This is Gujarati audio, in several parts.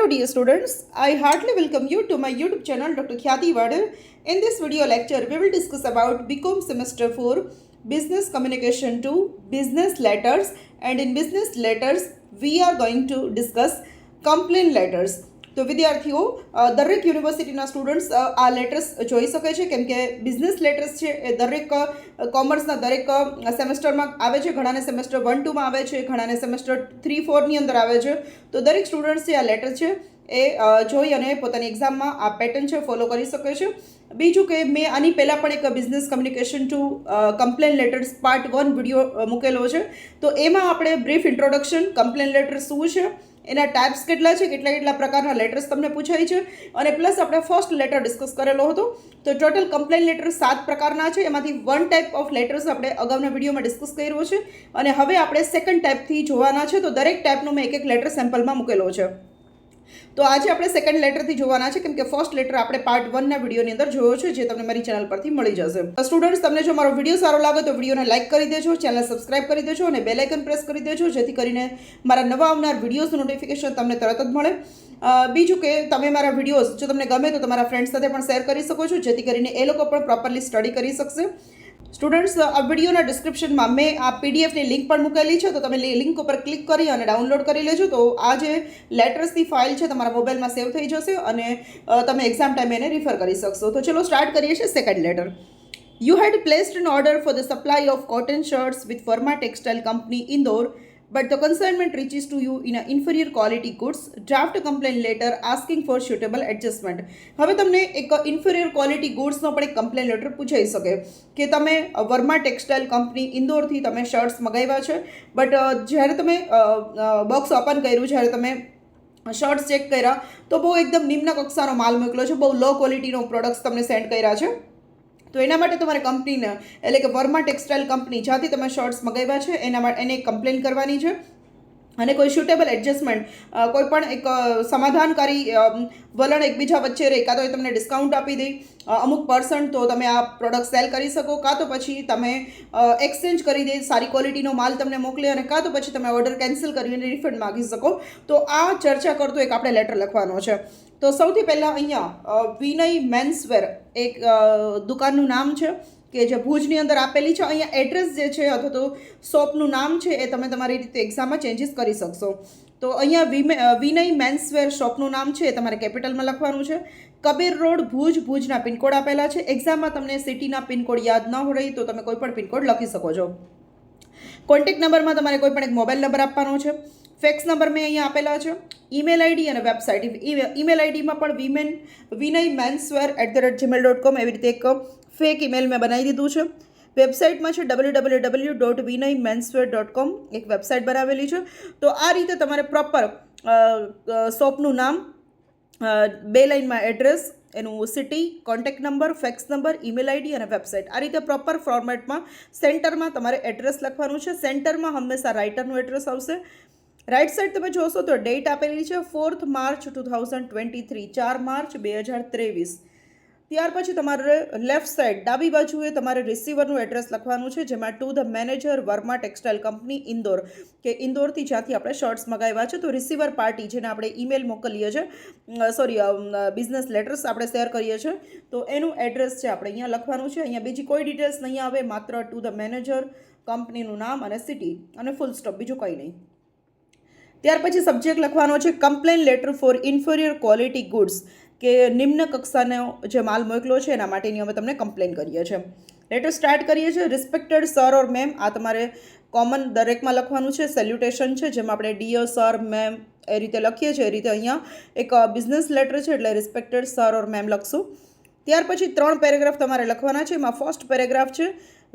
dear students, I heartily welcome you to my YouTube channel Dr. Khyati Vadar. In this video lecture, we will discuss about BCom Semester 4 Business Communication 2 Business Letters, and in Business Letters, we are going to discuss complaint letters. તો વિદ્યાર્થીઓ દરેક યુનિવર્સિટીના સ્ટુડન્ટ્સ આ લેટર્સ જોઈ શકે છે કેમ કે બિઝનેસ લેટર્સ છે એ દરેક કોમર્સના દરેક સેમેસ્ટરમાં આવે છે. ઘણાને સેમેસ્ટર 1-2માં આવે છે, ઘણાને સેમેસ્ટર 3-4ની અંદર આવે છે. તો દરેક સ્ટુડન્ટ્સ જે આ લેટર છે એ જોઈ અને પોતાની એક્ઝામમાં આ પેટર્ન છે ફોલો કરી શકે છે. બીજું કે મેં આની પહેલાં પણ એક business communication to complain letters part 1 video મૂકેલો છે. તો એમાં આપણે બ્રીફ ઇન્ટ્રોડક્શન, કમ્પ્લેન લેટર શું છે, એના ટાઈપ્સ કેટલા છે, કેટલા પ્રકારના લેટર્સ તમને પૂછાય છે, અને પ્લસ આપણે ફર્સ્ટ લેટર ડિસ્કસ કરેલો હતો. તો ટોટલ કમ્પ્લેન લેટર 7 પ્રકારના છે. એમાંથી 1 ટાઈપ ઓફ લેટર્સ આપણે અગાઉના વિડીયોમાં ડિસ્કસ કર્યો છે અને હવે આપણે સેકન્ડ ટાઈપથી જોવાના છે. તો દરેક ટાઈપનો મેં એક લેટર સેમ્પલમાં મૂકેલો છે. તો આજે આપણે સેકન્ડ લેટરથી જોવાના છે કેમ કે ફર્સ્ટ લેટર આપણે પાર્ટ 1ના વિડીયોની અંદર જોયો છે, જે તમને મારી ચેનલ પરથી મળી જશે. સ્ટુડન્ટ્સ, તમને જો મારો વિડીયો સારો લાગે તો વિડીયોને લાઇક કરી દેજો, ચેનલ સબસ્ક્રાઇબ કરી દેજો અને બેલ આઇકન પ્રેસ કરી દેજો, જેથી કરીને મારા નવા આવનાર વિડીયોઝનું નોટિફિકેશન તમને તરત જ મળે. બીજું કે તમે મારા વિડીયોઝ જો તમને ગમે તો તમારા ફ્રેન્ડ્સ સાથે પણ શેર કરી શકો છો, જેથી કરીને એ લોકો પણ પ્રોપરલી સ્ટડી કરી શકશે. સ્ટુડન્ટ્સ, આ વિડીયોના ડિસ્ક્રિપ્શનમાં મેં આ પીડીએફની લિંક પણ મૂકેલી છે, તો તમે લિંક ઉપર ક્લિક કરી અને ડાઉનલોડ કરી લેજો. તો આ જે લેટર્સની ફાઇલ છે તમારા મોબાઈલમાં સેવ થઈ જશે અને તમે એક્ઝામ ટાઈમે એને રિફર કરી શકશો. તો ચલો સ્ટાર્ટ કરીએ છીએ second letter. You had placed an order for the supply of cotton shirts with Verma Textile Company, Indore, but the consignment reaches to you in an inferior quality goods. Draft a complaint letter asking for suitable adjustment. હવે તમને એક ઇન્ફિરિયર ક્વોલિટી ગુડ્સનો પણ એક કમ્પ્લેન લેટર પૂછાઈ શકે કે તમે વર્મા ટેક્સટાઇલ કંપની ઇન્દોરથી તમે શર્ટ્સ મંગાવ્યા છે, બટ જ્યારે તમે બોક્સ ઓપન કર્યું, જ્યારે તમે શર્ટ્સ ચેક કર્યા તો બહુ એકદમ નિમ્ન કક્ષાનો માલ મોકલ્યો છે, બહુ લો ક્વોલિટીનો પ્રોડક્ટ્સ તમને સેન્ડ કર્યા છે. તો એના માટે તમારે કંપનીને એટલે કે વર્મા ટેક્સટાઇલ કંપની જ્યાંથી તમે શર્ટ્સ મંગાવ્યા છે એના માટે એને કમ્પ્લેન કરવાની છે અને કોઈ સુટેબલ એડજસ્ટમેન્ટ, કોઈ પણ એક સમાધાનકારી વલણ એકબીજા વચ્ચે રહે, કાં તો એ તમને ડિસ્કાઉન્ટ આપી દે અમુક % તો તમે આ પ્રોડક્ટ સેલ કરી શકો, કાં તો પછી તમે એક્સચેન્જ કરી દે, સારી ક્વોલિટીનો માલ તમને મોકલે, અને કાં તો પછી તમે ઓર્ડર કેન્સલ કરીને રિફંડ માગી શકો. તો આ ચર્ચા કરતો એક આપણે લેટર લખવાનો છે. તો સૌથી પહેલાં અહીંયા વિનય મેન્સવેર એક દુકાનનું નામ છે કે જે ભુજની અંદર આપેલી છે. અહીંયા એડ્રેસ જે છે અથવા તો શોપનું નામ છે એ તમે તમારી રીતે એક્ઝામમાં ચેન્જીસ કરી શકશો. તો અહીંયા વિનય મેન્સવેર શોપનું નામ છે એ તમારે કેપિટલમાં લખવાનું છે. કબીર રોડ, ભુજના પિનકોડ આપેલા છે. એક્ઝામમાં તમને સિટીના પિનકોડ યાદ ન હોય તો તમે કોઈ પણ પિનકોડ લખી શકો છો. કોન્ટેક્ટ નંબરમાં તમારે કોઈ પણ એક મોબાઈલ નંબર આપવાનો છે. ફેક્સ નંબર મેં અહીંયા આપેલા છે. ઈમેલ આઈડી અને વેબસાઇટ. ઈમેલ આઈડીમાં પણ વિનય manswear@gmail.com એવી રીતે એક ફેક ઈમેલ મેં બનાવી દીધું છે. વેબસાઇટમાં છે www.vinaymanswear.com એક વેબસાઇટ બનાવેલી છે. તો આ રીતે તમારે પ્રોપર શોપનું નામ, 2 લાઇનમાં એડ્રેસ, એનું city, contact number, fax number, email ID અને વેબસાઇટ, આ રીતે પ્રોપર ફોર્મેટમાં સેન્ટરમાં તમારે એડ્રેસ લખવાનું છે. સેન્ટરમાં હંમેશા રાઇટરનું એડ્રેસ આવશે. રાઇટ સાઈડ તમે જોશો તો ડેટ આપેલી છે 4 માર્ચ 2023, 4 માર્ચ 2023. ત્યાર પછી તમારે લેફ્ટ સાઈડ ડાબી બાજુએ તમારે રિસીવરનું એડ્રેસ લખવાનું છે, જેમાં to the manager Verma textile company Indore, કે ઇન્દોરથી જ્યાંથી આપણે શર્ટ્સ મંગાવ્યા છે. તો રિસીવર પાર્ટી જેને આપણે ઈમેલ મોકલીએ છીએ, બિઝનેસ લેટર્સ આપણે શેર કરીએ છીએ, તો એનું એડ્રેસ છે આપણે અહીંયા લખવાનું છે. અહીંયા બીજી કોઈ ડિટેલ્સ નહીં આવે, માત્ર ટુ ધ મેનેજર, કંપનીનું નામ અને સિટી અને ફૂલ સ્ટોપ, બીજું કંઈ નહીં. ત્યાર પછી સબ્જેક્ટ લખવાનો છે complain letter for inferior quality goods, કે નિમ્ન કક્ષાનો જે માલ મોકલો છે એના માટેની અમે તમને કમ્પ્લેન કરીએ છીએ. લેટર સ્ટાર્ટ કરીએ છીએ. રિસ્પેક્ટેડ સર ઓર મેમ, આ તમારે કોમન દરેકમાં લખવાનું છે. સેલ્યુટેશન છે, જેમાં આપણે ડિયર સર, મેમ એ રીતે લખીએ છીએ, એ રીતે અહીંયા એક બિઝનેસ લેટર છે એટલે રિસ્પેક્ટેડ સર ઓર મેમ લખશું. ત્યાર પછી 3 પેરેગ્રાફ તમારે લખવાના છે. એમાં ફર્સ્ટ પેરેગ્રાફ છે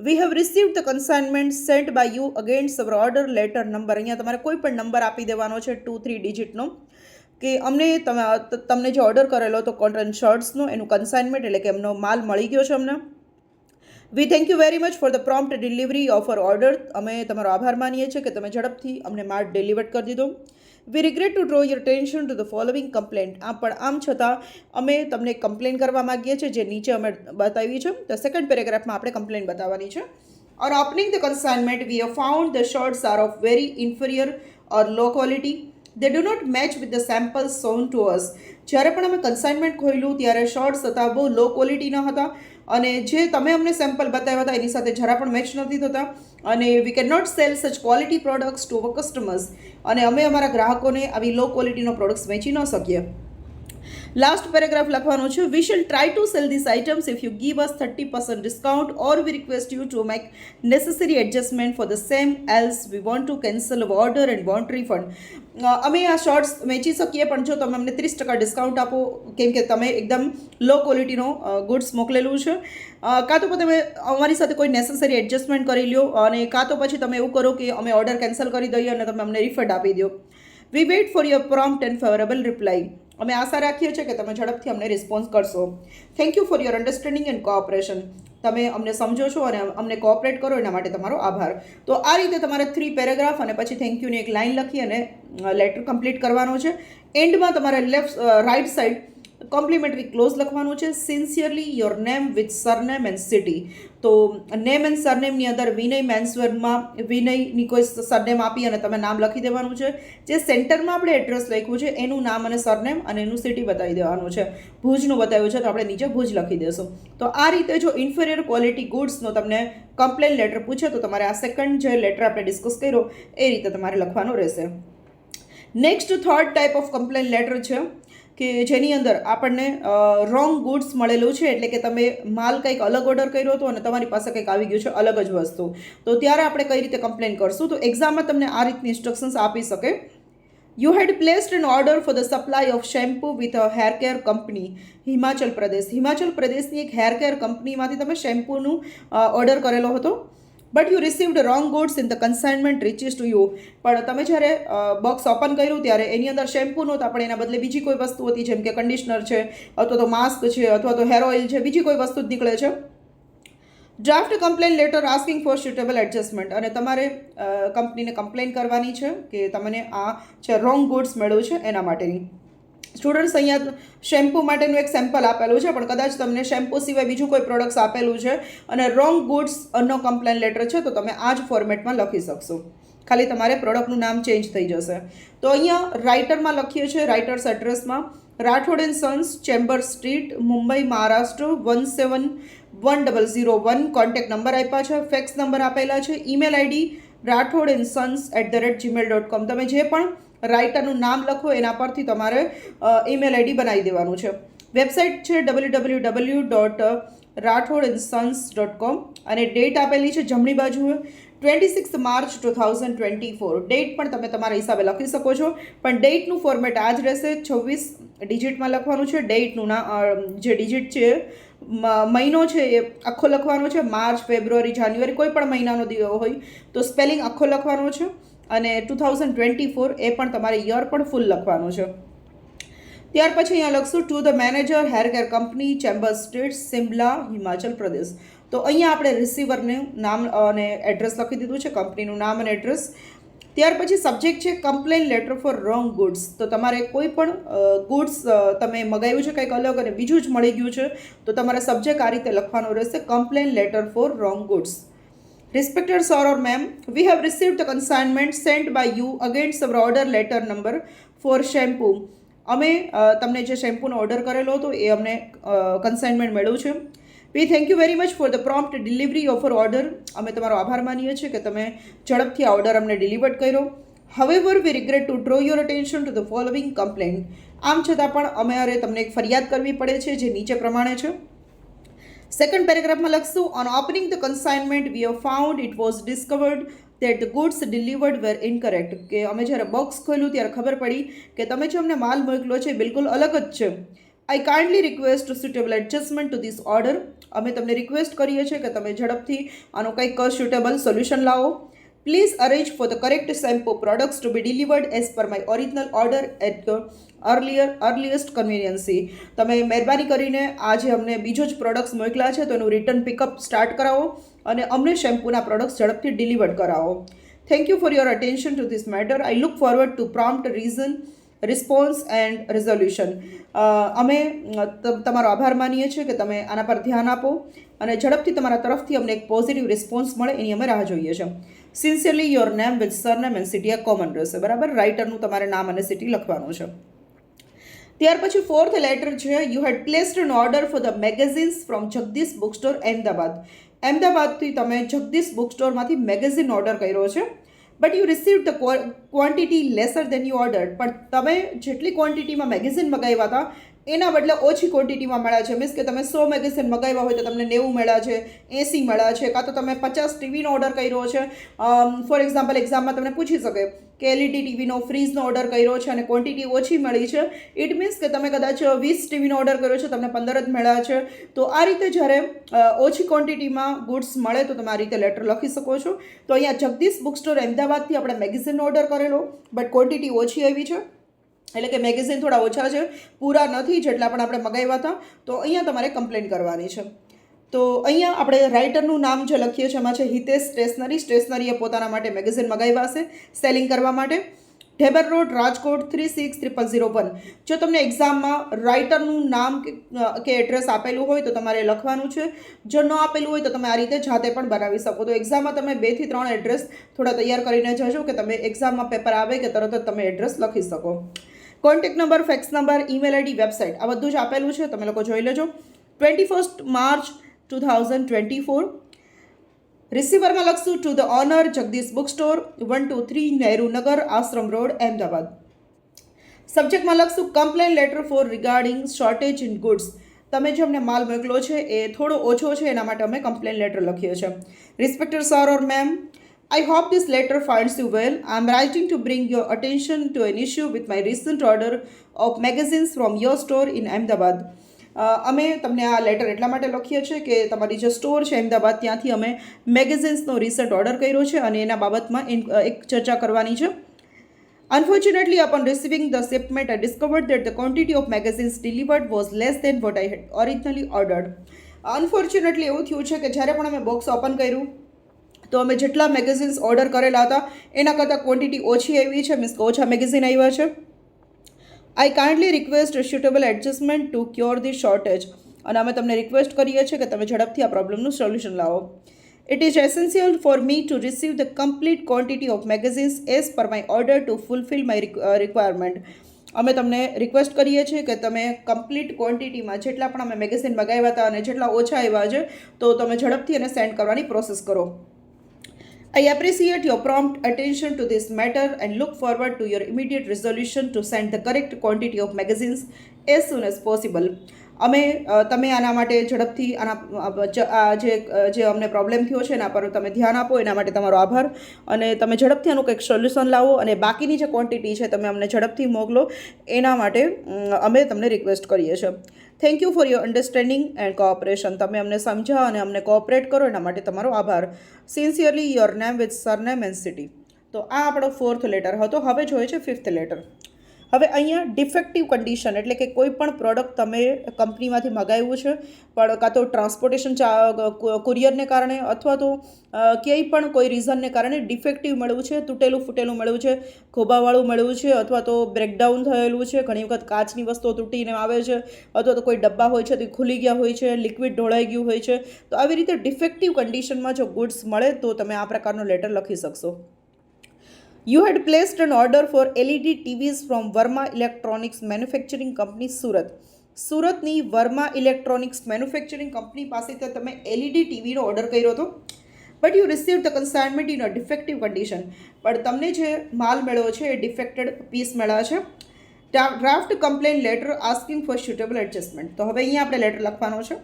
we have received the consignment sent by you against our order letter number. અહીંયા તમારે કોઈ પણ નંબર આપી દેવાનો છે 2-3 ડિજિટનો, કે અમને તમને જે ઓર્ડર કરેલો હતો કોટન શર્ટ્સનો એનું કન્સાઇનમેન્ટ એટલે કે એમનો માલ મળી ગયો છે અમને. We thank you very much for the prompt delivery of our order. અમે તમારો આભાર માનીએ છીએ કે તમે ઝડપથી અમને માલ ડિલિવર્ડ કરી દીધો. We regret to draw your attention to the following complaint. આમ છતાં અમે તમને કમ્પ્લેન કરવા માગીએ છીએ, જે નીચે અમે બતાવી છે. તો સેકન્ડ પેરેગ્રાફમાં આપણે કમ્પ્લેન બતાવવાની છે. On opening the consignment, we have found the shirts are of very inferior or low quality. They do not match with the samples shown to us. જ્યારે પણ અમે કન્સાઇનમેન્ટ ખોલ્યું ત્યારે શર્ટ્સ હતા બહુ લો ક્વોલિટીના હતા અને જે તમે અમને સેમ્પલ બતાવ્યા હતા એની સાથે જરા પણ મેચ નથી થતા અને we can not sell such quality products to our customers. અને અમે અમારા ગ્રાહકોને આવી લો ક્વોલિટીનો પ્રોડક્ટ્સ વેચી ન શકીએ. લાસ્ટ પેરેગ્રાફ લખવાનું છે. We shall try to sell this items if you give us 30% discount or we request you to make necessary adjustment for the same else we want to cancel our order and want refund. અમે આ શર્ટ્સ વેચી શકીએ પણ જો તમે અમને 30% ડિસ્કાઉન્ટ આપો કેમ કે તમે એકદમ લો ક્વોલિટીનો ગુડ્સ મોકલેલું છે, કાં તો તમે અમારી સાથે કોઈ નેસેસરી એડજસ્ટમેન્ટ કરી લો અને કાં તો પછી તમે એવું કરો કે અમે ઓર્ડર કેન્સલ કરી દઈએ અને તમે અમને રિફંડ આપી દો. We wait for your prompt and favourable reply. અમે આશા રાખીએ છીએ કે તમે ઝડપથી અમને રિસ્પોન્સ કરશો. Thank you for your understanding and cooperation. તમે અમને સમજો છો અને અમને કોઓપરેટ કરો એના માટે તમારો આભાર. તો આ રીતે તમારે 3 પેરેગ્રાફ અને પછી થેન્ક યુની એક લાઇન લખી અને લેટર કમ્પ્લીટ કરવાનો છે. એન્ડમાં તમારે રાઇટ સાઇડ કોમ્પ્લિમેન્ટરી ક્લોઝ લખવાનું છે. Sincerely your name with surname and city. તો નેમ એન્ડ સરનેમની અંદર વિનય મેન્સવેરમાં વિનયની કોઈ સરનેમ આપી અને તમે નામ લખી દેવાનું છે. જે સેન્ટરમાં આપણે એડ્રેસ લખ્યું છે એનું નામ અને સરનેમ અને એનું સિટી બતાવી દેવાનું છે. ભુજનું બતાવ્યું છે તો આપણે નીચે ભુજ લખી દેશું. તો આ રીતે જો ઇન્ફેરિયર ક્વોલિટી ગુડ્સનો તમને કમ્પ્લેન લેટર પૂછે તો તમારે આ સેકન્ડ જે લેટર આપણે ડિસ્કસ કર્યો એ રીતે તમારે લખવાનો રહેશે. Next third type of complain letter છે કે જેની અંદર આપણને રોંગ ગુડ્સ મળેલું છે, એટલે કે તમે માલ કંઈક અલગ ઓર્ડર કર્યો હતો અને તમારી પાસે કંઈક આવી ગયું છે અલગ જ વસ્તુ. તો ત્યારે આપણે કઈ રીતે કમ્પ્લેન કરશું? તો એક્ઝામમાં તમને આ રીતની ઇન્સ્ટ્રક્શન્સ આપી શકે. You had placed an order for the supply of shampoo with a hair care company Himachal Pradesh. હિમાચલ પ્રદેશની એક હેર કેર કંપનીમાંથી તમે શેમ્પૂનું ઓર્ડર કરેલો હતો. But you received wrong goods in the consignment reaches to you. પણ તમે જ્યારે બોક્સ ઓપન કર્યું ત્યારે એની અંદર શેમ્પૂ નહોતા પણ એના બદલે બીજી કોઈ વસ્તુ હતી, જેમ કે કન્ડિશનર છે અથવા તો માસ્ક છે અથવા તો હેર ઓઇલ છે, બીજી કોઈ વસ્તુ જ નીકળે છે. Draft complain letter asking for suitable adjustment. અને તમારે કંપનીને કમ્પ્લેન કરવાની છે કે તમને આ જે રોંગ ગુડ્સ મળ્યું છે એના માટેની. સ્ટુડન્ટ્સ અહીંયા શેમ્પૂ માટેનું એક સેમ્પલ આપેલું છે પણ કદાચ તમને શેમ્પૂ સિવાય બીજું કોઈ પ્રોડક્ટ્સ આપેલું છે અને રોંગ ગુડ્સનો કમ્પ્લેન લેટર છે તો તમે આ જ ફોર્મેટમાં લખી શકશો. ખાલી તમારે પ્રોડક્ટનું નામ ચેન્જ થઈ જશે. તો અહીંયા રાઇટરમાં લખીએ છીએ, રાઇટર્સ એડ્રેસમાં Rathod and sons, chamber street, Mumbai, Maharashtra 171001. Contact number આપ્યા છે, ફેક્સ નંબર આપેલા છે, ઈમેલ આઈડી rathod@gmail.com. તમે જે પણ રાઇટરનું નામ લખો એના પરથી તમારે ઈમેલ આઈડી બનાવી દેવાનું છે. વેબસાઇટ છે www.rathodandsons.com અને ડેટ આપેલી છે જમણી બાજુએ 26 માર્ચ 2024. ડેટ પણ તમે તમારા હિસાબે લખી શકો છો પણ ડેટનું ફોર્મેટ આ જ રહેશે. 26 ડિજિટમાં લખવાનું છે. ડેટનું જે ડિજિટ છે મહિનો છે એ આખો લખવાનો છે. માર્ચ, ફેબ્રુઆરી, જાન્યુઆરી કોઈ પણ મહિનાનો હોય તો સ્પેલિંગ આખો લખવાનો છે અને 2024 એ પણ તમારે યર પણ ફૂલ લખવાનું છે. ત્યાર પછી અહીંયા લખશું to the manager hair care company, chamber street, Shimla, Himachal Pradesh. તો અહીંયા આપણે રિસીવરનું નામ અને એડ્રેસ લખી દીધું છે, કંપનીનું નામ અને એડ્રેસ. ત્યાર પછી સબ્જેક્ટ છે complain letter for wrong goods. તો તમારે કોઈ પણ ગુડ્સ તમે મગાવ્યું છે કંઈક અલગ અને બીજું જ મળી ગયું છે તો તમારે સબ્જેક્ટ આ રીતે લખવાનો રહેશે, complaint letter for wrong goods. Respected sir or ma'am, we have received the consignment sent by you against our order letter number for shampoo. અમે તમને જે શેમ્પૂનો ઓર્ડર કરેલો હતો એ અમને કન્સાઇનમેન્ટ મળ્યું છે. We thank you very much for the prompt delivery of our order. અમે તમારો આભાર માનીએ છીએ કે તમે ઝડપથી આ ઓર્ડર અમને ડિલિવર્ડ કર્યો. However, we regret to draw your attention to the following complaint. આમ છતાં પણ અમારે તમને એક ફરિયાદ કરવી પડે છે જે નીચે પ્રમાણે છે. સેકન્ડ પેરેગ્રાફમાં લખશું on opening the consignment we have found it was discovered that the goods delivered were incorrect. કે અમે જ્યારે બોક્સ ખોલ્યું ત્યારે ખબર પડી કે તમે જે અમને માલ મોકલ્યો છે બિલકુલ અલગ જ છે. I kindly request suitable adjustment to this order. અમે તમને રિક્વેસ્ટ કરીએ છીએ કે તમે ઝડપથી આનો કંઈક સુટેબલ સોલ્યુશન લાવો. Please arrange for the correct shampoo products to be delivered as per my original order at the earliest convenience. તમે મહેરબાની કરીને આ જે અમને બીજો જ પ્રોડક્ટ્સ મોકલ્યા છે તો એનું રિટર્ન પિકઅપ સ્ટાર્ટ કરાવો અને અમને શેમ્પૂના પ્રોડક્ટ્સ ઝડપથી ડિલિવર્ડ કરાવો. Thank you for your attention to this matter. I look forward to prompt response and resolution. અમે તમારો આભાર માનીએ છીએ કે તમે આના પર ધ્યાન આપો અને ઝડપથી તમારા તરફથી અમને એક પોઝિટિવ રિસ્પોન્સ મળે એની અમે રાહ જોઈએ છીએ. Sincerely your name with surname and city આ કોમન રહેશે, બરાબર. રાઇટરનું તમારે નામ અને સિટી લખવાનું છે. ત્યાર પછી ફોર્થ લેટર છે, you had placed an order for the magazines from Jagdish book store Ahmedabad. અમદાવાદથી તમે જગદીશ બુક સ્ટોરમાંથી મેગેઝિન ઓર્ડર કર્યો છે, but you receive the quantity lesser than you order. પણ તમે જેટલી ક્વોન્ટિટીમાં મેગેઝિન મંગાવ્યા હતા એના બદલે ઓછી ક્વોન્ટિટીમાં મળ્યા છે. મીન્સ કે તમે 100 મેગેઝિન મંગાવ્યા હોય તો તમને 90 મળ્યા છે, 80 મળ્યા છે, કાં તો તમે 50 ટીવીનો ઓર્ડર કર્યો છે. ફોર એક્ઝામ્પલ, એક્ઝામમાં તમને પૂછી શકે કે એલઈડી ટીવીનો, ફ્રીજનો ઓર્ડર કર્યો છે અને ક્વોન્ટિટી ઓછી મળી છે. ઇટ મીન્સ કે તમે કદાચ 20 ટીવીનો ઓર્ડર કર્યો છે, તમને 15 જ મળ્યા છે. તો આ રીતે જ્યારે ઓછી ક્વોન્ટિટીમાં ગુડ્સ મળે તો તમે આ રીતે લેટર લખી શકો છો. તો અહીંયા જગદીશ બુક સ્ટોર અમદાવાદથી આપણે મેગેઝિનનો ઓર્ડર કરેલો, બટ ક્વોન્ટિટી ઓછી આવી છે, એટલે કે મેગેઝિન થોડા ઓછા છે, પૂરા નથી જેટલા પણ આપણે મગાવ્યા હતા. તો અહીંયા તમારે કમ્પ્લેન કરવાની છે. તો અહીંયા આપણે રાઇટરનું નામ જે લખીએ છીએ એમાં છે હિતેશ સ્ટેશનરી. સ્ટેશનરીએ પોતાના માટે મેગેઝિન મગાવ્યા હશે સેલિંગ કરવા માટે. ઢેબર રોડ, રાજકોટ 360001. જો તમને એક્ઝામમાં રાઇટરનું નામ કે એડ્રેસ આપેલું હોય તો તમારે લખવાનું છે. જો ન આપેલું હોય તો તમે આ રીતે જાતે પણ બનાવી શકો. તો એક્ઝામમાં તમે 2 થી 3 એડ્રેસ થોડા તૈયાર કરીને જજો કે તમે એક્ઝામમાં પેપર આવે કે તરત જ તમે એડ્રેસ લખી શકો. Contact number, fax number, email ID, website આ બધું જ આપેલું છે, તમે લોકો જોઈ લેજો. 21 માર્ચ 2024. રિસીવરમાં લખશું to the owner Jagdish book store, 123 Nehru Nagar, Ashram road, Ahmedabad. સબ્જેક્ટમાં લખશું complaint letter for regarding shortage in goods. તમે જે અમને માલ મોકલો છે એ થોડો ઓછો છે, એના માટે અમે કમ્પ્લેન લેટર લખીએ છીએ. Respected sir or ma'am, I hope this letter finds you well. I am writing to bring your attention to an issue with my recent order of magazines from your store in Ahmedabad. અમે તમને આ લેટર એટલા માટે લખીએ છીએ કે તમારી જે સ્ટોર છે અમદાવાદ ત્યાંથી અમે મેગેઝિન્સનો રિસન્ટ ઓર્ડર કર્યો છે અને એના બાબતમાં એક ચર્ચા કરવાની છે. Unfortunately, upon receiving the shipment, I discovered that the quantity of magazines delivered was less than what I had originally ordered. Unfortunately, એવું થયું છે કે જ્યારે પણ અમે બોક્સ ઓપન કર્યું તો અમે જેટલા મેગેઝિન્સ ઓર્ડર કરેલા હતા એના કરતાં ક્વોન્ટિટી ઓછી આવી છે, મીન્સ કે ઓછા મેગેઝિન આવ્યા છે. I kindly request suitable adjustment to cure the shortage. અને અમે તમને રિક્વેસ્ટ કરીએ છીએ કે તમે ઝડપથી આ પ્રોબ્લેમનું સોલ્યુશન લાવો. It is essential for me to receive the complete quantity of magazines as per my order to fulfil my requirement. અમે તમને રિક્વેસ્ટ કરીએ છીએ કે તમે કમ્પ્લીટ ક્વોન્ટિટીમાં જેટલા પણ અમે મેગેઝિન મંગાવ્યા હતા અને જેટલા ઓછા આવ્યા છે તો તમે ઝડપથી એને સેન્ડ કરવાની પ્રોસેસ કરો. I appreciate your prompt attention to this matter and look forward to your immediate resolution to send the correct quantity of magazines as soon as possible. અમે તમે આના માટે ઝડપથી જે અમને પ્રોબ્લેમ થયો છે એના પર તમે ધ્યાન આપો, એના માટે તમારો આભાર. અને તમે ઝડપથી આનું કંઈક સોલ્યુશન લાવો અને બાકીની જે ક્વોન્ટિટી છે તમે અમને ઝડપથી મોકલો, એના માટે અમે તમને રિક્વેસ્ટ કરીએ છીએ. Thank you for your understanding and cooperation. તમે અમને સમજા અને અમને કોઓપરેટ કરો એના માટે તમારો આભાર. Sincerely your name with surname and city. તો આ આપણો 4th લેટર હતો. હવે જોઈએ છે 5th લેટર. હવે અહીંયા ડિફેક્ટિવ કન્ડિશન એટલે કે કોઈ પણ પ્રોડક્ટ તમે કંપનીમાંથી મગાવ્યું છે પણ કાં તો ટ્રાન્સપોર્ટેશન કુરિયરને કારણે અથવા તો ક્યાંય પણ કોઈ રીઝનને કારણે ડિફેક્ટિવ મળ્યું છે, તૂટેલું ફૂટેલું મળ્યું છે, ખોબાવાળું મળ્યું છે અથવા તો બ્રેકડાઉન થયેલું છે. ઘણી વખત કાચની વસ્તુઓ તૂટીને આવે છે અથવા તો કોઈ ડબ્બા હોય છે તે ખુલી ગયા હોય છે, લિક્વિડ ઢોળાઈ ગયું હોય છે. તો આવી રીતે ડિફેક્ટિવ કન્ડિશનમાં જો ગુડ્સ મળે તો તમે આ પ્રકારનો લેટર લખી શકશો. You had placed an order for LED TVs from Verma Electronics Manufacturing Company, Surat. સુરતની વર્મા ઇલેક્ટ્રોનિક્સ મેન્યુફેક્ચરિંગ કંપની પાસેથી તમે LED ટીવીનો ઓર્ડર કર્યો હતો, but you receive the consignment in a defective condition. પણ તમને જે માલ મળ્યો છે એ ડિફેક્ટેડ પીસ મળ્યા છે. Draft complain letter asking for suitable adjustment. તો હવે અહીંયા આપણે લેટર લખવાનો છે.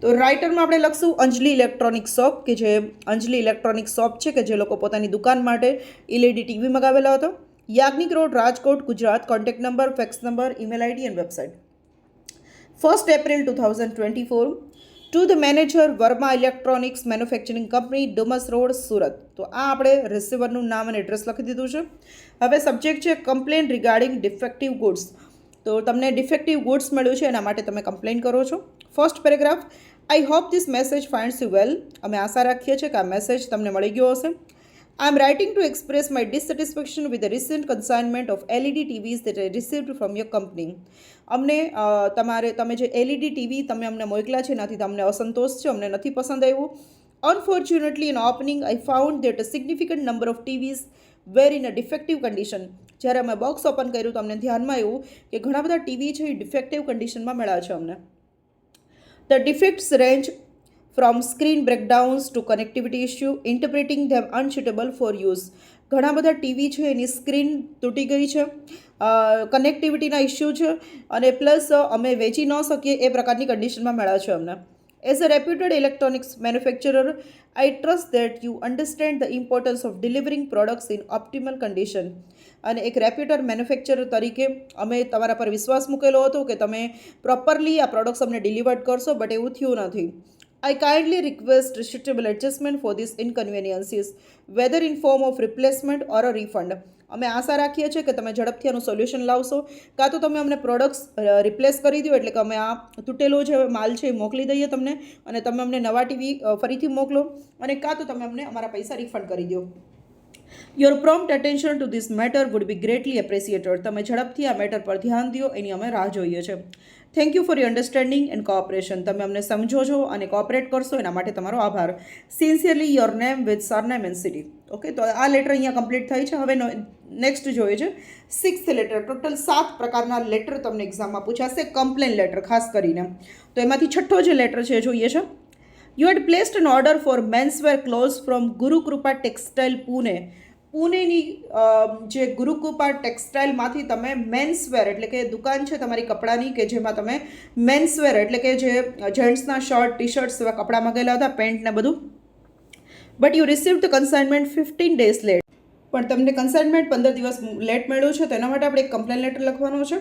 તો રાઇટરમાં આપણે લખશું અંજલિ ઇલેક્ટ્રોનિક શોપ, કે જે અંજલિ ઇલેક્ટ્રોનિક શોપ છે કે જે લોકો પોતાની દુકાન માટે LED ટીવી મગાવેલો હતો. Yagnik road, Rajkot, Gujarat. Contact number, fax number, email ID and website. 1st April 2024. To the manager, Verma electronics manufacturing company, Dumas road, Surat. તો આ આપણે રિસીવરનું નામ અને એડ્રેસ લખી દીધું છે. હવે સબ્જેક્ટ છે કમ્પ્લેન રિગાર્ડિંગ ડિફેક્ટિવ ગુડ્સ. તો તમને ડિફેક્ટિવ ગુડ્સ મળ્યું છે એના માટે તમે કમ્પ્લેન કરો છો. First paragraph, I hope this message ફાઇન્ડ્સ you well. અમે આશા રાખીએ છીએ કે આ મેસેજ તમને મળી ગયો હશે. I am writing to express my dissatisfaction with the recent consignment of LED TVs that I received from your company. અમને તમે જે LED ટીવી તમે અમને મોકલ્યા છે એનાથી તમને અસંતોષ છે, અમને નથી પસંદ આવ્યું. Unfortunately, in opening, I found that a significant number of TVs were in a defective condition. જ્યારે અમે બોક્સ ઓપન કર્યું તો અમને ધ્યાનમાં આવ્યું કે ઘણા બધા ટીવી છે એ ડિફેક્ટિવ કન્ડિશનમાં મળ્યા છે અમને. The defects range from screen breakdowns to connectivity issue, interpreting them unsuitable for use. ઘણા બધા ટીવી છે એની સ્ક્રીન તૂટી ગઈ છે, કનેક્ટિવિટીના ઇસ્યુ છે અને પ્લસ અમે વેચી ન શકીએ એ પ્રકારની કન્ડિશનમાં મળ્યા છે અમને. As a reputed electronics manufacturer, I trust that you understand the importance of delivering products in optimal condition. અને એક રેપ્યુટેડ મેન્યુફેક્ચરર તરીકે અમે તમારા પર વિશ્વાસ મૂકેલો હતો કે તમે પ્રોપરલી આ પ્રોડક્ટ્સ અમને ડિલિવર્ડ કરશો, બટ એવું થયું નથી. I kindly request suitable adjustment for these inconveniences, whether in form of replacement or a refund. અમે આશા રાખીએ છીએ કે તમે ઝડપથી આનું સોલ્યુશન લાવશો, કાં તો તમે અમને પ્રોડક્ટ્સ રિપ્લેસ કરી દો, એટલે કે અમે આ તૂટેલો જે માલ છે એ મોકલી દઈએ તમને અને તમે અમને નવા ટીવી ફરીથી મોકલો, અને કાં તો તમે અમને અમારા પૈસા રિફંડ કરી દો. Your prompt attention to this matter would be greatly appreciated. તમે ઝડપથી આ મેટર પર ધ્યાન દો, એની અમે રાહ જોઈએ છે. Thank you for your understanding and cooperation. તમે અમને સમજો છો અને કોઓપરેટ કરશો એના માટે તમારો આભાર. Sincerely your name with surname and city. Okay, તો આ લેટર અહીંયા કમ્પ્લીટ થઈ છે. હવે નેક્સ્ટ જોઈએ છે 6th લેટર. ટોટલ 7 પ્રકારના લેટર તમને એક્ઝામમાં પૂછાશે, કમ્પ્લેન લેટર ખાસ કરીને. તો એમાંથી છઠ્ઠો જે લેટર છે એ જોઈએ છે. You had placed an order for menswear clothes from Gurukripa textile Pune. પુણેની જે ગુરુકૃપા ટેક્સટાઇલમાંથી તમે મેન્સવેર એટલે કે દુકાન છે તમારી કપડાની કે જેમાં તમે મેન્સવેર એટલે કે જે જેન્ટ્સના શર્ટ, ટી શર્ટ્સ એવા કપડાં મંગાવેલા હતા, પેન્ટ ને બધું. But you received the consignment 15 days late. પણ તમને કન્સાઇનમેન્ટ 15 દિવસ લેટ મળ્યું છે, તો એના માટે આપણે એક કમ્પ્લેન લેટર લખવાનો છે.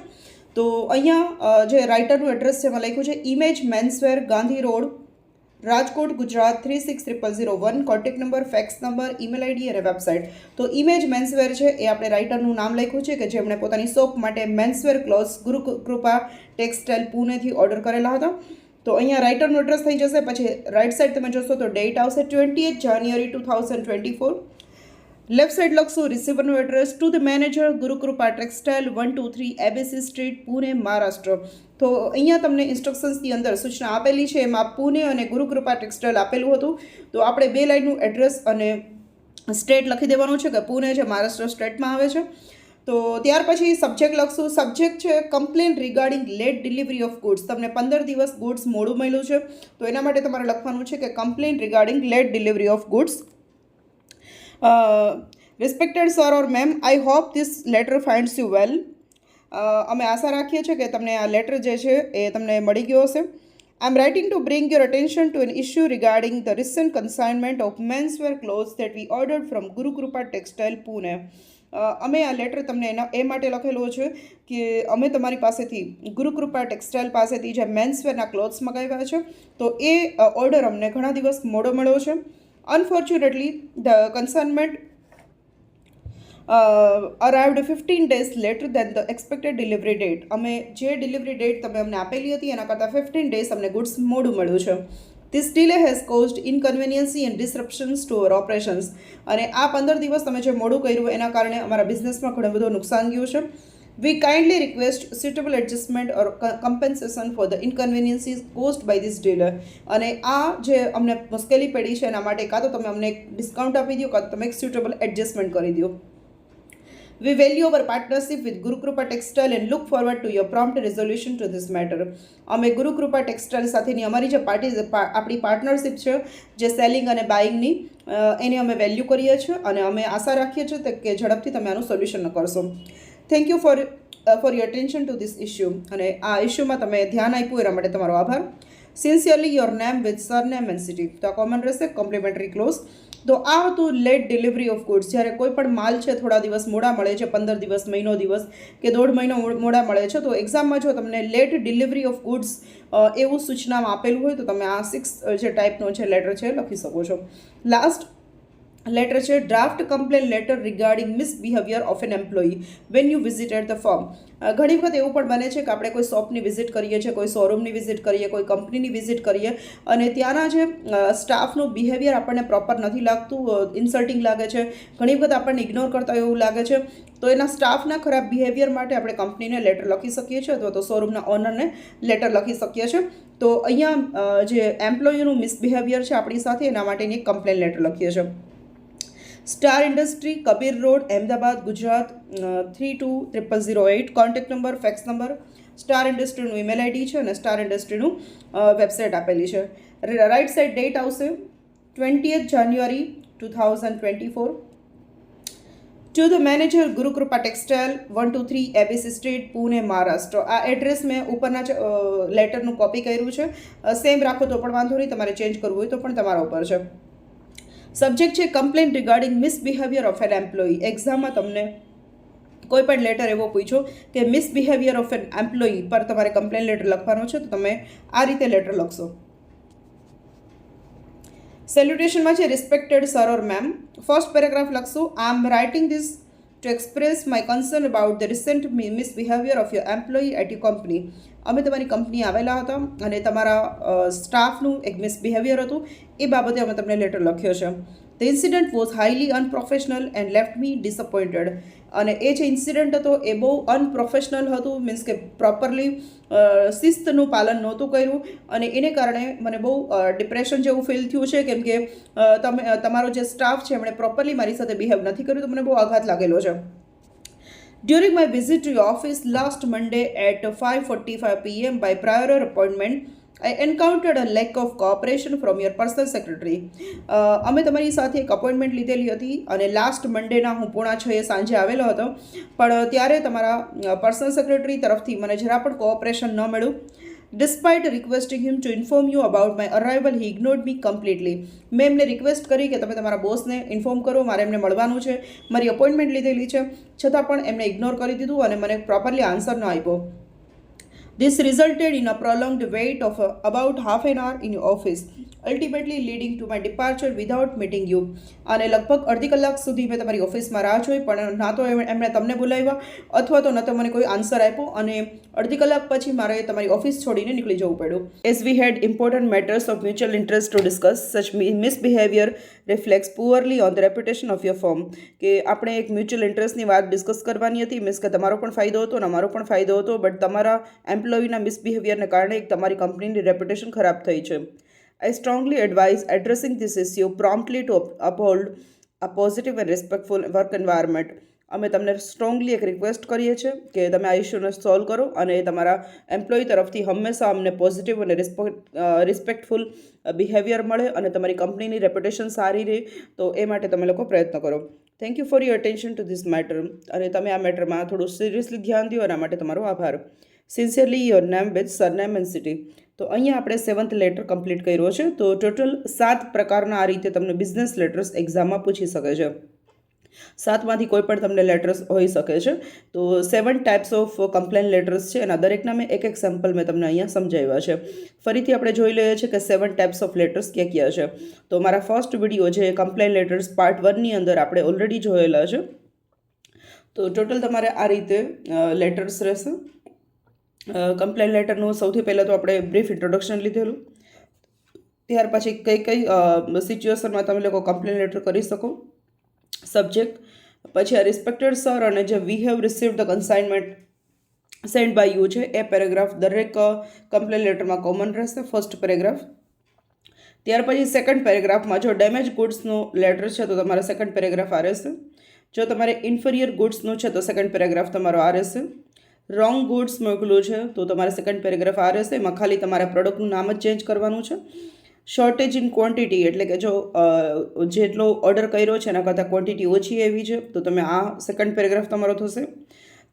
તો અહીંયા જે રાઇટરનું એડ્રેસ છે એમાં લખ્યું છે image menswear, Gandhi road, Rajkot, Gujarat 360001. Contact number, fax number, email ID અને વેબસાઇટ. તો ઇમેજ મેન્સવેર છે એ આપણે રાઇટરનું નામ લખ્યું છે કે જેમણે પોતાની શોપ માટે મેન્સવેર ક્લોથ્સ ગુરુકૃપા ટેક્સટાઇલ પુણેથી ઓર્ડર કરેલા હતા. તો અહીંયા રાઇટરનું એડ્રેસ થઈ જશે. પછી રાઇટ સાઇડ તમે જોશો તો ડેટ આવશે 20th January 2024. લેફ્ટ સાઇડ લખશું રિસીવરનું address to the manager, Gurukripa textile, 123 ABC street, Pune, Maharashtra. તો અહીંયા તમને ઇન્સ્ટ્રક્શન્સની અંદર સૂચના આપેલી છે, એમાં પુણે અને ગુરુકૃપા ટેક્સટાઇલ આપેલું હતું. તો આપણે 2 લાઇનનું એડ્રેસ અને સ્ટેટ લખી દેવાનું છે કે પુણે જે મહારાષ્ટ્ર સ્ટેટમાં આવે છે. તો ત્યાર પછી સબ્જેક્ટ લખશું. સબ્જેક્ટ છે complain regarding late delivery of goods. તમને 15 દિવસ ગુડ્સ મોડું મળ્યું છે, તો એના માટે તમારે લખવાનું છે કે complaint regarding late delivery of goods. Respected sir or ma'am, I hope this letter finds you well. અમે આશા રાખીએ છીએ કે તમને આ લેટર જે છે એ તમને મળી ગયો હશે. I am writing to bring your attention to an issue regarding the recent consignment of menswear clothes that we ordered from Gurukripa textile Pune. અમે આ લેટર તમને એ માટે લખેલો છે કે અમે તમારી પાસેથી ગુરુકૃપા ટેક્સટાઇલ પાસેથી જે મેન્સવેરના ક્લોથ્સ મંગાવ્યા છે, તો એ ઓર્ડર અમને ઘણા દિવસ મોડો મળ્યો છે. Unfortunately the consignment arrived 15 days later than the expected delivery date. અમે જે ડિલિવરી ડેટ તમે અમને આપેલી હતી એના કરતાં 15 days અમને ગુડ્સ મોડું મળ્યું છે. This delay has caused inconvenience and disruptions to our operations. અને આ 15 દિવસ તમે જે મોડું કર્યું એના કારણે અમારા બિઝનેસમાં ઘણું બધું નુકસાન ગયું છે. We kindly request suitable adjustment or compensation for the inconveniences caused by this delay. અને આ જે અમને મુશ્કેલી પડી છે એના માટે કાં તો તમે અમને એક ડિસ્કાઉન્ટ આપી દો, કાં તો તમે એક suitable adjustment કરી દો. We value our partnership with Gurukrupa Textile and look forward to your prompt resolution to this matter. અમે ગુરુકૃપા ટેક્સટાઇલ સાથેની અમારી જે આપણી પાર્ટનરશિપ છે જે સેલિંગ અને બાઇંગની, એને અમે વેલ્યુ કરીએ છીએ અને અમે આશા રાખીએ છીએ કે ઝડપથી તમે આનું સોલ્યુશન કરશો. Thank you for your attention to this issue. અને આ ઇશ્યુમાં તમે ધ્યાન આપ્યું એના માટે તમારો આભાર. Sincerely your name with surname and city. તો આ કોમન રહેશે, કોમ્પ્લિમેન્ટરી ક્લોઝ. તો આ હતું લેટ ડિલિવરી ઓફ ગુડ્સ. જ્યારે કોઈ પણ માલ છે થોડા દિવસ મોડા મળે છે, 15 દિવસ, મહિનો દિવસ કે 1.5 મહિનો મોડા મળે છે, તો એક્ઝામમાં જો તમને લેટ ડિલિવરી ઓફ ગુડ્સ એવું સૂચનામાં આપેલું હોય તો તમે આ 6 જે ટાઈપનો જે લેટર છે લખી શકો છો. લાસ્ટ લેટર છે draft complain letter regarding misbehaviour of an employee when you visited the firm. ઘણી વખત એવું પણ બને છે કે આપણે કોઈ શોપની વિઝિટ કરીએ છીએ, કોઈ શોરૂમની વિઝિટ કરીએ, કોઈ કંપનીની વિઝિટ કરીએ અને ત્યાંના જે સ્ટાફનું બિહેવિયર આપણને પ્રોપર નથી લાગતું, ઇન્સલ્ટિંગ લાગે છે, ઘણી વખત આપણને ઇગ્નોર કરતા એવું લાગે છે. તો એના સ્ટાફના ખરાબ બિહેવિયર માટે આપણે કંપનીને લેટર લખી શકીએ છીએ અથવા તો શોરૂમના ઓનરને લેટર લખી શકીએ છીએ. તો અહીંયા જે એમ્પ્લોયીનું મિસબિહેવિયર છે આપણી સાથે, એના માટેની એક કમ્પ્લેન લેટર લખીએ છીએ. Star industry, Kabir road, Ahmedabad, Gujarat 320008. Contact number, fax number, star ઇન્ડસ્ટ્રીનું ઈમેલ આઈડી છે અને સ્ટાર ઇન્ડસ્ટ્રીનું વેબસાઇટ આપેલી છે. રાઇટ સાઇડ ડેટ આવશે 20th January 2024. To the manager, Gurukripa textile, 123 ABC street, Pune, Maharashtra. આ એડ્રેસ મેં ઉપરના લેટરનું કોપી કર્યું છે. સેમ રાખો તો પણ વાંધો નહીં, તમારે ચેન્જ કરવું હોય તો પણ તમારા ઉપર છે. સબ્જેક્ટ છે complain regarding misbehaviour of an employee. એક્ઝામમાં તમને કોઈ પણ લેટર એવો પૂછો કે મિસબિહેવિયર ઓફ એન એમ્પ્લોયી પર તમારે કમ્પ્લેન લેટર લખવાનો છે, તો તમે આ રીતે લેટર લખશો. સેલ્યુટેશનમાં છે respected sir or ma'am. First paragraph લખશું, I am writing this to express my concern about the recent misbehaviour of your employee at your company. અમે તમારી કંપની આવેલા હતા અને તમારા સ્ટાફનું એક મિસબિહેવિયર હતું, એ બાબતે અમે તમને લેટર લખ્યો છે. The incident was highly unprofessional and left me disappointed. અને એ જે ઇન્સિડન્ટ હતો એ બહુ અનપ્રોફેશનલ હતું, મીન્સ કે પ્રોપરલી શિસ્તનું પાલન નહોતું કર્યું અને એને કારણે મને બહુ ડિપ્રેશન જેવું ફીલ થયું છે, કેમ કે તમારો જે સ્ટાફ છે એમણે પ્રોપરલી મારી સાથે બિહેવ નથી કર્યું, તો મને બહુ આઘાત લાગેલો છે. During my visit to your office last Monday at 5:45 p.m. by prior appointment, I encountered a lack of cooperation from your personal secretary. અમે તમારી સાથે એક અપોઇન્ટમેન્ટ લીધેલી હતી અને લાસ્ટ મંડેના હું 5:30 સાંજે આવેલો હતો, પણ ત્યારે તમારા પર્સનલ સેક્રેટરી તરફથી મને જરા પણ કોઓપરેશન ન મળ્યું. Despite requesting him to inform you about my arrival, he ignored me completely. મેં એમને રિક્વેસ્ટ કરી કે તમે તમારા બોસને ઇન્ફોર્મ કરો, મારે એમને મળવાનું છે, મારી અપોઇન્ટમેન્ટ લીધેલી છે, છતાં પણ એમણે ઇગ્નોર કરી દીધું અને મને પ્રોપરલી આન્સર ન આપ્યો. This resulted in a prolonged wait of about half an hour in your office, ultimately leading to my departure without meeting you. અને લગભગ અડધી કલાક સુધી મેં તમારી ઓફિસમાં રાહ જોઈ, પણ ના તો એમણે તમને બોલાવ્યા અથવા તો ન તો મને કોઈ આન્સર આપ્યો અને અડધી કલાક પછી મારે તમારી ઓફિસ છોડીને નીકળી જવું પડ્યું. As we had important matters of mutual interest to discuss, such misbehavior reflects poorly on the reputation of your firm. કે આપણે એક મ્યુચ્યુઅલ ઇન્ટરેસ્ટની વાત ડિસ્કસ કરવાની હતી, મીન્સ કે તમારો પણ ફાયદો હતો અને અમારો પણ ફાયદો હતો, બટ તમારા એમ્પ્લોયીના મિસબિહેવિયરને કારણે તમારી કંપનીની રેપ્યુટેશન ખરાબ થઈ છે. I strongly advise addressing this issue promptly to uphold a positive and respectful work environment. અમે તમને સ્ટ્રોંગલી એક રિક્વેસ્ટ કરીએ છીએ કે તમે આ ઇશ્યુને સોલ્વ કરો અને તમારા એમ્પ્લોયી તરફથી હંમેશા અમને પોઝિટિવ અને રિસ્પેક્ટફુલ બિહેવિયર મળે અને તમારી કંપનીની રેપ્યુટેશન સારી રહે, તો એ માટે તમે લોકો પ્રયત્ન કરો. Thank you for your attention to this matter. અને તમે આ મેટરમાં થોડું સિરિયસલી ધ્યાન દો, એના માટે તમારો આભાર. Sincerely your name with surname and city. તો અહીંયા આપણે 7th લેટર કમ્પ્લીટ કર્યો છે. તો ટોટલ 7 પ્રકારના આ રીતે તમને બિઝનેસ લેટર્સ એક્ઝામમાં પૂછી શકે છે. 7માંથી કોઈ પણ તમને લેટર્સ હોઈ શકે છે. તો 7 ટાઈપ્સ ઓફ કમ્પ્લેન લેટર્સ છે, એના દરેકના મેં એક સેમ્પલ મેં તમને અહીંયા સમજાવ્યા છે. ફરીથી આપણે જોઈ લઈએ છીએ કે 7 ટાઈપ્સ ઓફ લેટર્સ ક્યાં ક્યાં છે. તો મારા ફર્સ્ટ વિડીયો જે કમ્પ્લેન લેટર્સ પાર્ટ 1ની અંદર આપણે ઓલરેડી જોયેલા છે. તો ટોટલ તમારે આ રીતે લેટર્સ રહેશે. કમ્પ્લેન લેટરનું સૌથી પહેલાં તો આપણે બ્રીફ ઇન્ટ્રોડક્શન લીધેલું, ત્યાર પછી કઈ કઈ સિચ્યુએશનમાં તમે લોકો કમ્પ્લેન લેટર કરી શકો, સબ્જેક્ટ, પછી આ રિસ્પેક્ટેડ સર અને જે we have received the consignment send by you છે એ પેરેગ્રાફ દરેક કમ્પ્લેન લેટરમાં કોમન રહેશે, ફર્સ્ટ પેરેગ્રાફ. ત્યાર પછી સેકન્ડ પેરેગ્રાફમાં જો ડેમેજ ગુડ્સનું લેટર છે તો તમારે સેકન્ડ પેરેગ્રાફ આ રહેશે. જો તમારે ઇન્ફિરિયર ગુડ્સનું છે તો સેકન્ડ પેરેગ્રાફ તમારો આ રહેશે. રોંગ ગુડ્સ મોકલું છે તો તમારે સેકન્ડ પેરેગ્રાફ આ રહેશે. એમાં ખાલી તમારે પ્રોડક્ટનું નામ જ ચેન્જ કરવાનું છે. શોર્ટેજ ઇન ક્વોન્ટિટી એટલે કે જો જેટલો ઓર્ડર કર્યો છે એના કરતાં ક્વોન્ટિટી ઓછી એવી છે તો તમે આ સેકન્ડ પેરેગ્રાફ તમારો થશે.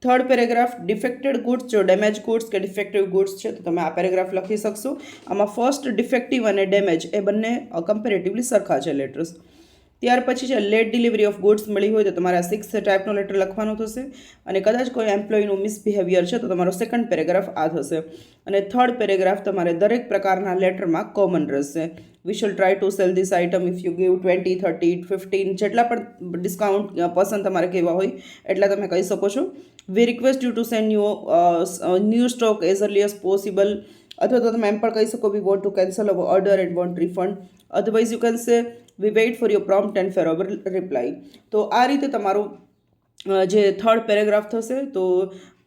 થર્ડ પેરેગ્રાફ ડિફેક્ટેડ ગુડ્સ, જો ડેમેજ ગુડ્સ કે ડિફેક્ટિવ ગુડ્સ છે તો તમે આ પેરેગ્રાફ લખી શકશો. આમાં ફર્સ્ટ ડિફેક્ટિવ અને ડેમેજ એ બંને કમ્પેરેટિવલી સરખા છે લેટર્સ. ત્યાર પછી છે લેટ ડિલિવરી ઓફ ગુડ્સ મળી હોય તો તમારે આ 6th ટાઈપનો લેટર લખવાનો થશે. અને કદાચ કોઈ એમ્પ્લોયીનું મિસબિહેવિયર છે તો તમારો સેકન્ડ પેરેગ્રાફ આ થશે. અને થર્ડ પેરેગ્રાફ તમારે દરેક પ્રકારના લેટરમાં કોમન રહેશે. We shall try to sell this item if you give 20, 30, 15 જેટલા પણ ડિસ્કાઉન્ટ પસંદ તમારે કહેવા હોય એટલા તમે કહી શકો છો. We request you to send new stock as early as possible, અથવા તો તમે એમ પણ કહી શકો we want to cancel our order and want refund. Otherwise you can say we wait for your prompt and fair our reply. તો આ રીતે તમારું જે થર્ડ પેરેગ્રાફ થશે. તો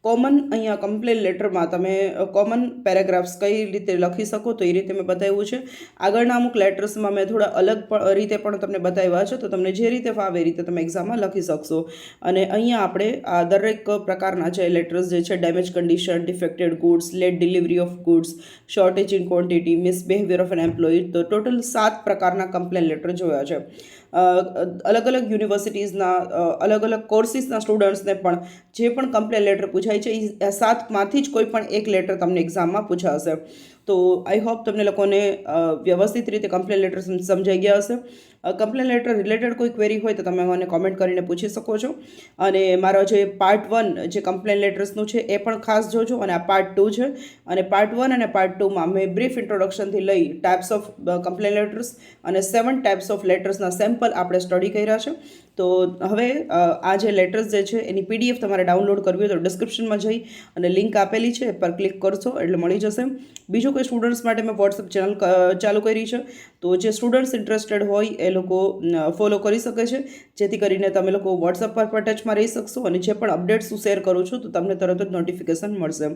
કોમન અહીંયા કમ્પ્લેન લેટરમાં તમે કોમન પેરેગ્રાફ્સ કઈ રીતે લખી શકો તો એ રીતે મેં બતાવ્યું છે. આગળના અમુક લેટર્સમાં મેં થોડા અલગ રીતે પણ તમને બતાવ્યા છે, તો તમને જે રીતે ફાવે એ રીતે તમે એક્ઝામમાં લખી શકશો. અને અહીંયા આપણે આ દરેક પ્રકારના જે લેટર્સ જે છે, damage condition, defected goods, late delivery of goods, shortage in quantity, misbehaviour of an employee, તો ટોટલ 7 પ્રકારના કમ્પ્લેન લેટર જોયા છે. અલગ અલગ યુનિવર્સિટીઝના અલગ અલગ કોર્સિસના સ્ટુડન્ટ્સને પણ જે પણ કમ્પ્લેન લેટર પૂછાય છે એ 7માંથી જ કોઈ પણ એક લેટર તમને એક્ઝામમાં પૂછાશે. તો આઈ હોપ તમને લોકોને વ્યવસ્થિત રીતે કમ્પ્લેન લેટર સમજાઈ ગયા હશે. કમ્પ્લેન લેટર રિલેટેડ કોઈ ક્વેરી હોય તો તમે મને કોમેન્ટ કરીને પૂછી શકો છો. અને મારો જે પાર્ટ 1 જે કમ્પ્લેન લેટર્સનું છે એ પણ ખાસ જોજો. અને આ પાર્ટ 2 છે. અને પાર્ટ 1 અને પાર્ટ 2માં મેં બ્રીફ ઇન્ટ્રોડક્શનથી લઈ ટાઈપ્સ ઓફ કમ્પ્લેન લેટર્સ અને 7 ટાઈપ્સ ઓફ લેટર્સના સેમ્પલ આપણે સ્ટડી કર્યા છે. તો હવે આ જે લેટર્સ જે છે એની PDF તમારે ડાઉનલોડ કરવી હોય તો ડિસ્ક્રિપ્શનમાં જઈ અને લિંક આપેલી છે પર ક્લિક કરશો એટલે મળી જશે. બીજું કોઈ સ્ટુડન્ટ્સ માટે મેં વોટ્સઅપ ચેનલ ચાલુ કરી છે, તો જે સ્ટુડન્ટ્સ ઇન્ટરેસ્ટેડ હોય એ લોકો ફોલો કરી શકે છે, જેથી કરીને તમે લોકો વોટ્સઅપ પર ટચમાં રહી શકશો અને જે પણ અપડેટ્સ હું શેર કરું છું તો તમને તરત જ નોટિફિકેશન મળશે.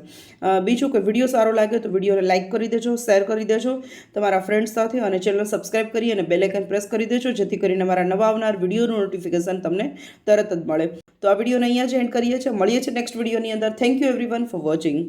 બીજું કે વિડીયો સારો લાગે તો વિડીયોને લાઇક કરી દેજો, શેર કરી દેજો તમારા ફ્રેન્ડ્સ સાથે, અને ચેનલ સબસ્ક્રાઈબ કરી અને બેલ આઇકન પ્રેસ કરી દેજો, જેથી કરીને મારા નવા આવનાર વિડીયોનું નોટિફિકેશન તમને તરત જ મળે. તો આ વિડીયોને અહીંયા જ એન્ડ કરીએ છીએ. મળીએ છીએ નેક્સ્ટ વિડીયોની અંદર. Thank you everyone for watching.